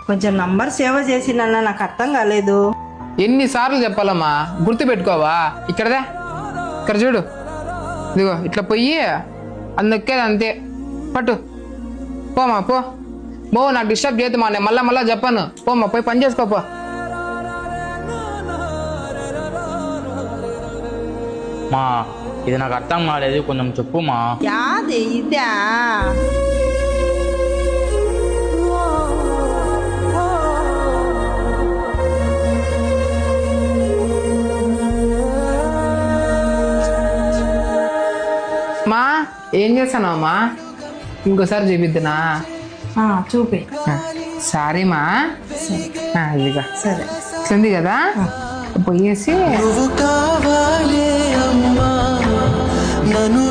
కొంచెం number save చేసినా నాకు అర్థం కాలేదు. ఎన్నిసార్లు చెప్పాలమ్మా, గుర్తు పెట్టుకోవా? ఇక్కడ చూడు, ఇదిగో ఇట్లా పోయి అందుకేది అంతే, పట్టు పోమా పో. నాకు డిస్టర్బ్ చేయదు నేను మళ్ళా చెప్పాను. పోమా పోయి పని చేసుకోపో. మా ఇది నాకు అర్థం కాలేదు, కొంచెం చెప్పు మా. యాది ఇదా? మా ఏం చేస్తాను అమ్మా? ఇంకోసారి చూపిద్దునా? చూపి. సారీ మా. ఇదిగా సరే ఉంది కదా, పోయేసి నువ్వు కావాలే అమ్మా, నన్ను